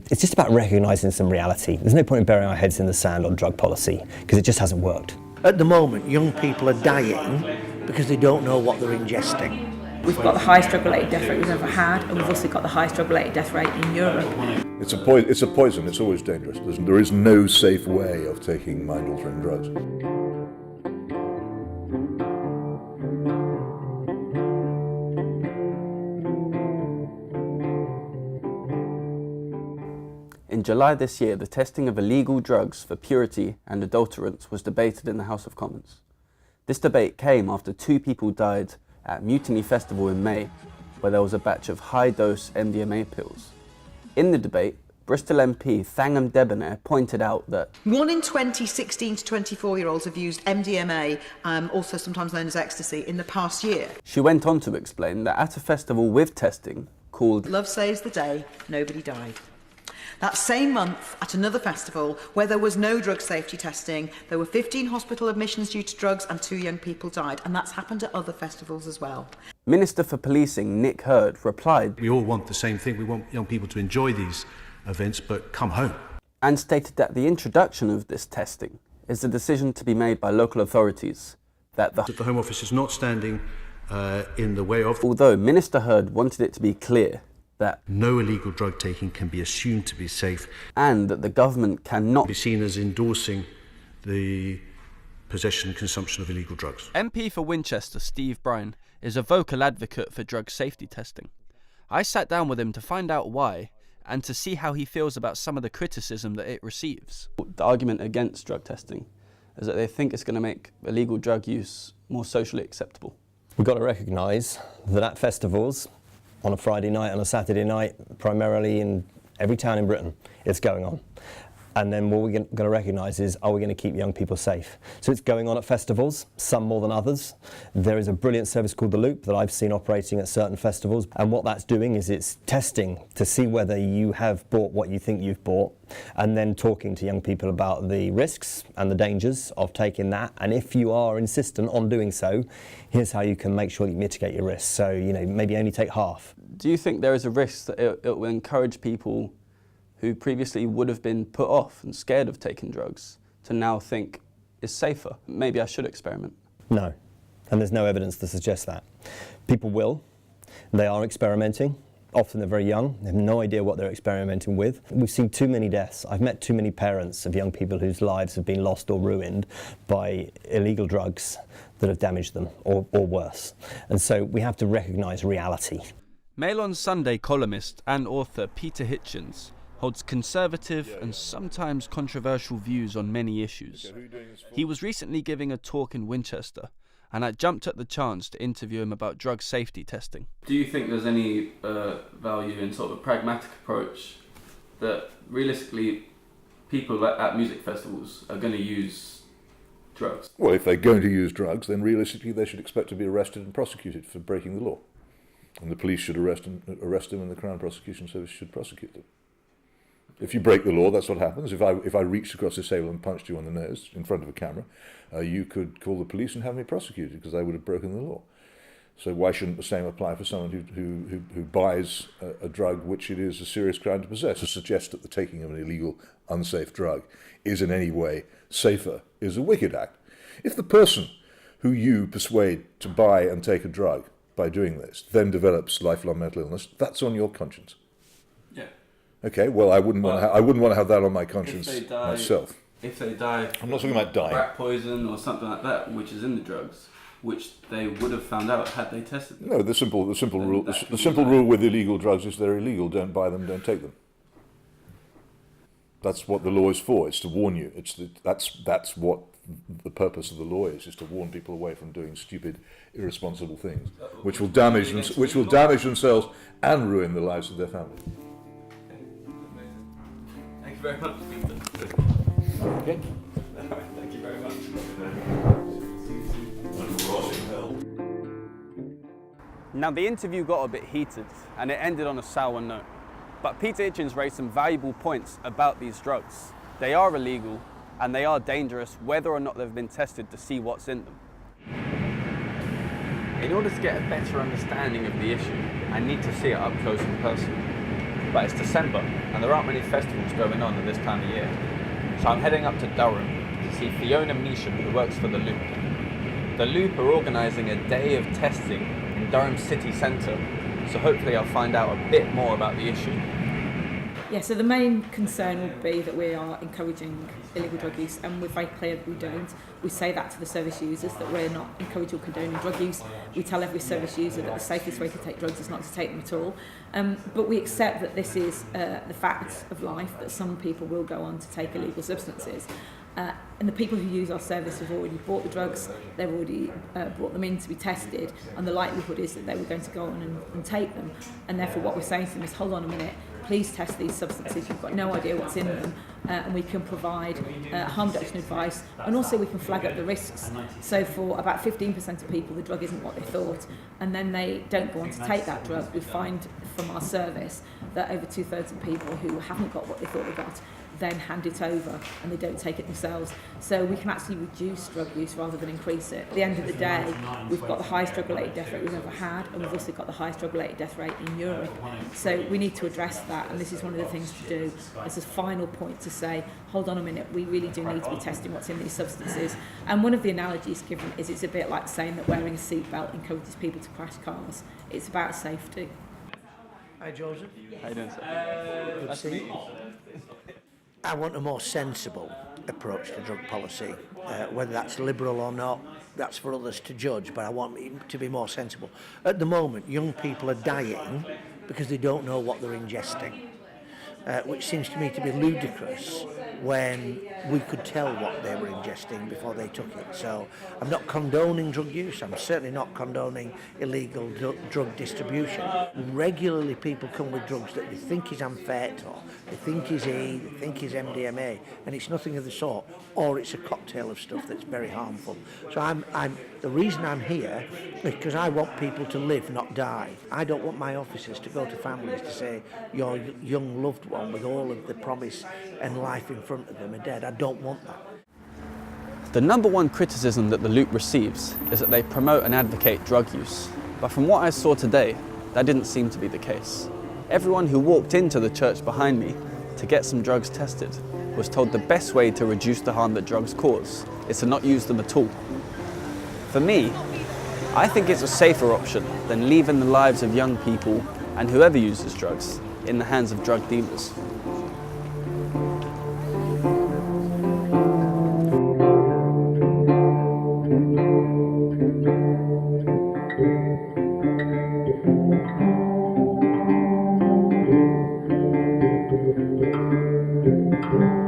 It's just about recognising some reality. There's no point in burying our heads in the sand on drug policy, because it just hasn't worked. At the moment, young people are dying because they don't know what they're ingesting. We've got the highest drug-related death rate we've ever had, and we've also got the highest drug-related death rate in Europe. It's a poison, it's always dangerous. There is no safe way of taking mind-altering drugs. In July this year, the testing of illegal drugs for purity and adulterants was debated in the House of Commons. This debate came after 2 people died at Mutiny Festival in May, where there was a batch of high-dose MDMA pills. In the debate, Bristol MP Thangam Debonair pointed out that 1 in 20 16 to 24-year-olds have used MDMA, also sometimes known as ecstasy, in the past year. She went on to explain that at a festival with testing called Love Saves the Day, nobody died. That same month, at another festival where there was no drug safety testing, there were 15 hospital admissions due to drugs and 2 young people died, and that's happened at other festivals as well. Minister for Policing Nick Hurd replied, "We all want the same thing. We want young people to enjoy these events, but come home." And stated that the introduction of this testing is a decision to be made by local authorities, that the Home Office is not standing in the way of. Although Minister Hurd wanted it to be clear that no illegal drug taking can be assumed to be safe, and that the government cannot be seen as endorsing the possession and consumption of illegal drugs. MP for Winchester, Steve Brine, is a vocal advocate for drug safety testing. I sat down with him to find out why and to see how he feels about some of the criticism that it receives. The argument against drug testing is that they think it's going to make illegal drug use more socially acceptable. We've got to recognise that at festivals, on a Friday night and a Saturday night, primarily in every town in Britain, it's going on. And then what we're going to recognise is, are we going to keep young people safe? So it's going on at festivals, some more than others. There is a brilliant service called The Loop that I've seen operating at certain festivals. And what that's doing is it's testing to see whether you have bought what you think you've bought, and then talking to young people about the risks and the dangers of taking that. And if you are insistent on doing so, here's how you can make sure you mitigate your risks. So, maybe only take half. Do you think there is a risk that it will encourage people who previously would have been put off and scared of taking drugs to now think it's safer? Maybe I should experiment. No, and there's no evidence to suggest that. People will. They are experimenting. Often they're very young. They have no idea what they're experimenting with. We've seen too many deaths. I've met too many parents of young people whose lives have been lost or ruined by illegal drugs that have damaged them, or worse. And so we have to recognise reality. Mail on Sunday columnist and author Peter Hitchens holds conservative and sometimes controversial views on many issues. He was recently giving a talk in Winchester, and I jumped at the chance to interview him about drug safety testing. Do you think there's any value in sort of a pragmatic approach that realistically people at music festivals are going to use drugs? Well, if they're going to use drugs, then realistically they should expect to be arrested and prosecuted for breaking the law. And the police should arrest them, and the Crown Prosecution Service should prosecute them. If you break the law, that's what happens. If I reached across this table and punched you on the nose in front of a camera, you could call the police and have me prosecuted because I would have broken the law. So why shouldn't the same apply for someone who buys a drug which it is a serious crime to possess? To suggest that the taking of an illegal, unsafe drug is in any way safer is a wicked act. If the person who you persuade to buy and take a drug by doing this then develops lifelong mental illness, that's on your conscience. Yeah. Okay, well, I wouldn't want to have that on my conscience myself. If they die, I'm not talking about dying. Rat poison or something like that, which is in the drugs, which they would have found out had they tested them. No, the simple rule with illegal drugs is they're illegal. Don't buy them. Don't take them. That's what the law is for. It's to warn you. That's what the purpose of the law is to warn people away from doing stupid, irresponsible things, which will damage themselves and ruin the lives of their family. Thank you very much, Peter. Okay. Thank you very much. Now, the interview got a bit heated and it ended on a sour note. But Peter Hitchens raised some valuable points about these drugs. They are illegal and they are dangerous whether or not they've been tested to see what's in them. In order to get a better understanding of the issue, I need to see it up close and personal. but it's December and there aren't many festivals going on at this time of year. So I'm heading up to Durham to see Fiona Measham, who works for The Loop. The Loop are organising a day of testing in Durham city centre, so hopefully I'll find out a bit more about the issue. Yeah, so the main concern would be that we are encouraging illegal drug use, and we're very clear that we don't. We say that to the service users, that we're not encouraging or condoning drug use. We tell every service user that the safest way to take drugs is not to take them at all. But we accept that this is the fact of life, that some people will go on to take illegal substances. And the people who use our service have already bought the drugs, they've already brought them in to be tested, and the likelihood is that they were going to go on and take them. And therefore what we're saying to them is, hold on a minute, please test these substances, you've got no idea what's in them, and we can provide harm reduction advice, and also we can flag up the risks. So for about 15% of people, the drug isn't what they thought, and then they don't go on to take that drug. We find from our service that over 2/3 of people who haven't got what they thought they got then hand it over and they don't take it themselves. So we can actually reduce drug use rather than increase it. At the end of the day, we've got the highest drug-related death rate we've ever had, and we've also got the highest drug-related death rate in Europe. So we need to address that, and this is one of the things to do as a final point, to say, hold on a minute, we really do need to be testing what's in these substances. And one of the analogies given is it's a bit like saying that wearing a seatbelt encourages people to crash cars. It's about safety. Hi, Joseph. How you doing, sir? Good to see you. I want a more sensible approach to drug policy. Whether that's liberal or not, that's for others to judge, but I want it to be more sensible. At the moment, young people are dying because they don't know what they're ingesting, which seems to me to be ludicrous when we could tell what they were ingesting before they took it. So I'm not condoning drug use, I'm certainly not condoning illegal drug distribution. Regularly people come with drugs that they think is amphet, or they think is E, they think is MDMA, and it's nothing of the sort, or it's a cocktail of stuff that's very harmful. So the reason I'm here is because I want people to live, not die. I don't want my officers to go to families to say, your young loved one with all of the promise and life in front of them are dead. I don't want that. The number one criticism that the Loop receives is that they promote and advocate drug use. But from what I saw today, that didn't seem to be the case. Everyone who walked into the church behind me to get some drugs tested was told the best way to reduce the harm that drugs cause is to not use them at all. For me, I think it's a safer option than leaving the lives of young people and whoever uses drugs in the hands of drug dealers. Thank you.